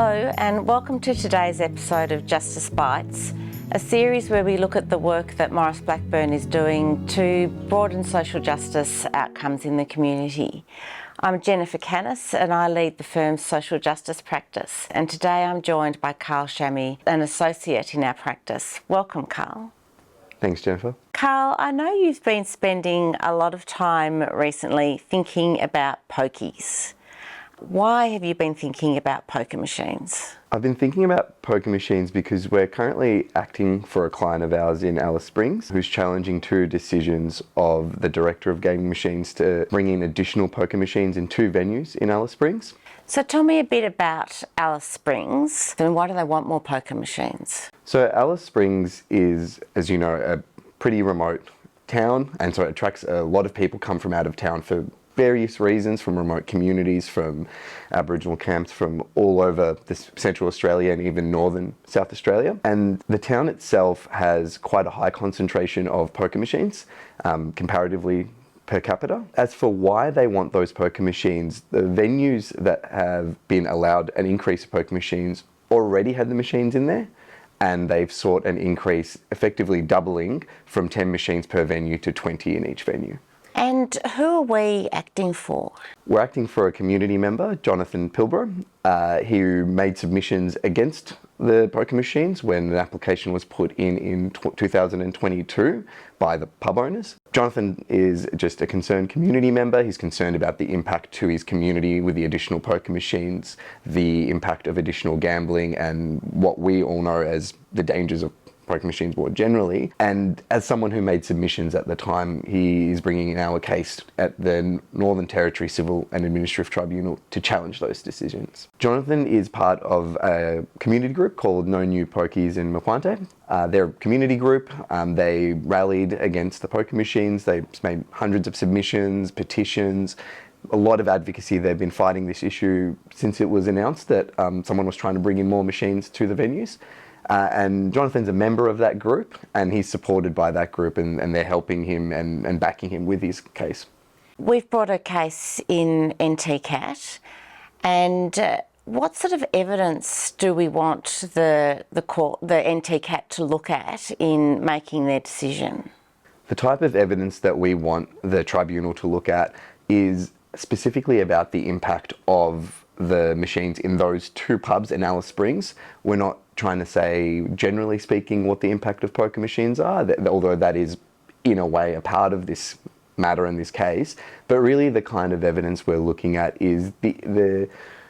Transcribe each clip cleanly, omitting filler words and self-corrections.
Hello and welcome to today's episode of Justice Bytes, a series where we look at the work that Maurice Blackburn is doing to broaden social justice outcomes in the community. I'm Jennifer Canis and I lead the firm's social justice practice, and today I'm joined by Karl Shami, an associate in our practice. Welcome, Karl. Thanks, Jennifer. Karl, I know you've been spending a lot of time recently thinking about pokies. Why have you been thinking about poker machines? I've been thinking about poker machines because we're currently acting for a client of ours in Alice Springs who's challenging two decisions of the director of gaming machines to bring in additional poker machines in two venues in Alice Springs. So tell me a bit about Alice Springs and why do they want more poker machines? So Alice Springs is, as you know, a pretty remote town, and so it attracts a lot of people come from out of town for various reasons, from remote communities, from Aboriginal camps, from all over Central Australia and even northern South Australia. And the town itself has quite a high concentration of poker machines, comparatively per capita. As for why they want those poker machines, the venues that have been allowed an increase of poker machines already had the machines in there, and they've sought an increase, effectively doubling from 10 machines per venue to 20 in each venue. And who are we acting for? We're acting for a community member, Jonathan Pilbara, who made submissions against the poker machines when an application was put in 2022 by the pub owners. Jonathan is just a concerned community member. He's concerned about the impact to his community with the additional poker machines, the impact of additional gambling, and what we all know as the dangers of poker machines more generally. And as someone who made submissions at the time, he is bringing now a case at the Northern Territory Civil and Administrative Tribunal to challenge those decisions. Jonathan is part of a community group called No New Pokies in Mapwante. They're a community group. They rallied against the poker machines. They made hundreds of submissions, petitions, a lot of advocacy. They've been fighting this issue since it was announced that someone was trying to bring in more machines to the venues. And Jonathan's a member of that group, and he's supported by that group, and they're helping him and backing him with his case. We've brought a case in NTCAT, and what sort of evidence do we want the NTCAT to look at in making their decision? The type of evidence that we want the tribunal to look at is specifically about the impact of the machines in those two pubs in Alice Springs. We're not trying to say, generally speaking, what the impact of poker machines are, although that is, in a way, a part of this matter in this case. But really the kind of evidence we're looking at is the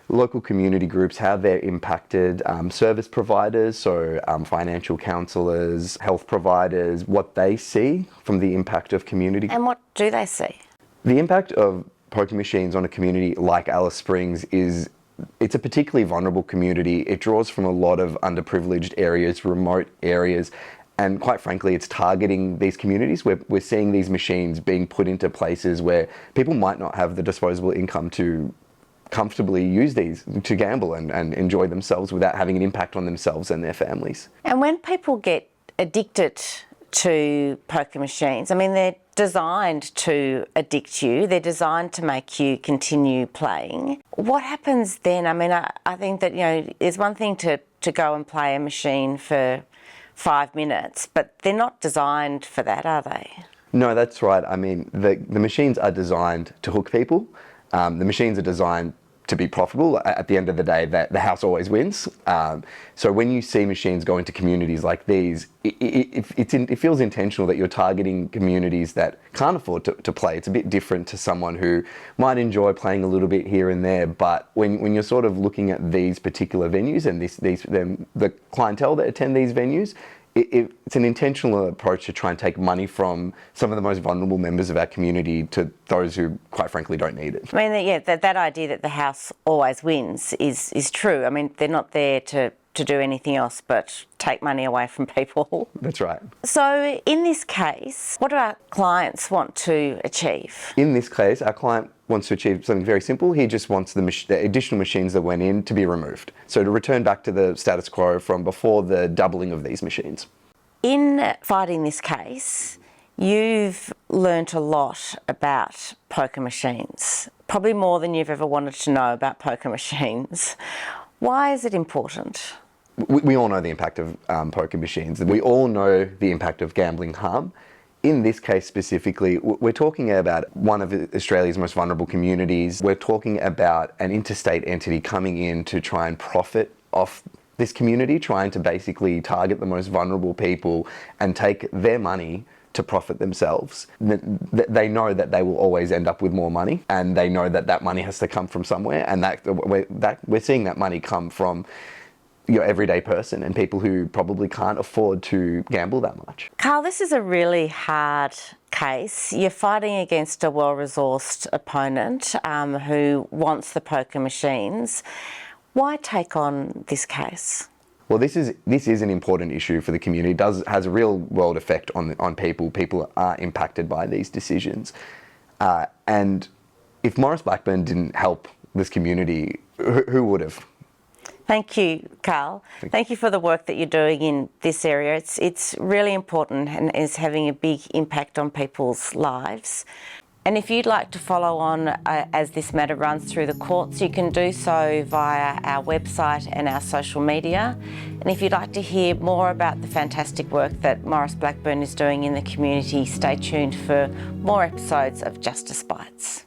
local community groups, how they're impacted, service providers, so financial counsellors, health providers, what they see from the impact of community. And what do they see? The impact of poker machines on a community like Alice Springs it's a particularly vulnerable community. It draws from a lot of underprivileged areas, remote areas, and quite frankly, it's targeting these communities. We're seeing these machines being put into places where people might not have the disposable income to comfortably use these to gamble and enjoy themselves without having an impact on themselves and their families. And when people get addicted to poker machines, I mean, they're designed to addict you, they're designed to make you continue playing. What happens then? I mean, I think that, there's one thing to go and play a machine for 5 minutes, but they're not designed for that, are they? No, that's right. I mean, the machines are designed to hook people. The machines are designed to be profitable. At the end of the day, the house always wins. So when you see machines go into communities like these, it feels intentional that you're targeting communities that can't afford to play. It's a bit different to someone who might enjoy playing a little bit here and there. But when you're sort of looking at these particular venues and the clientele that attend these venues, it's an intentional approach to try and take money from some of the most vulnerable members of our community to those who, quite frankly, don't need it. I mean, that idea that the house always wins is true. I mean, they're not there to do anything else but take money away from people. That's right. So in this case, what do our clients want to achieve? In this case, our client wants to achieve something very simple. He just wants the additional machines that went in to be removed. So to return back to the status quo from before the doubling of these machines. In fighting this case, you've learnt a lot about poker machines, probably more than you've ever wanted to know about poker machines. Why is it important? We all know the impact of poker machines. We all know the impact of gambling harm. In this case specifically, we're talking about one of Australia's most vulnerable communities. We're talking about an interstate entity coming in to try and profit off this community, trying to basically target the most vulnerable people and take their money to profit themselves. They know that they will always end up with more money, and they know that that money has to come from somewhere, and we're seeing that money come from your everyday person and people who probably can't afford to gamble that much. Karl, this is a really hard case. You're fighting against a well-resourced opponent who wants the poker machines. Why take on this case? Well, this is an important issue for the community. It has a real world effect on people. People are impacted by these decisions. And if Maurice Blackburn didn't help this community, who would have? Thank you, Karl. Thank you for the work that you're doing in this area. It's really important and is having a big impact on people's lives. And if you'd like to follow on as this matter runs through the courts, you can do so via our website and our social media. And if you'd like to hear more about the fantastic work that Maurice Blackburn is doing in the community, stay tuned for more episodes of Justice Bytes.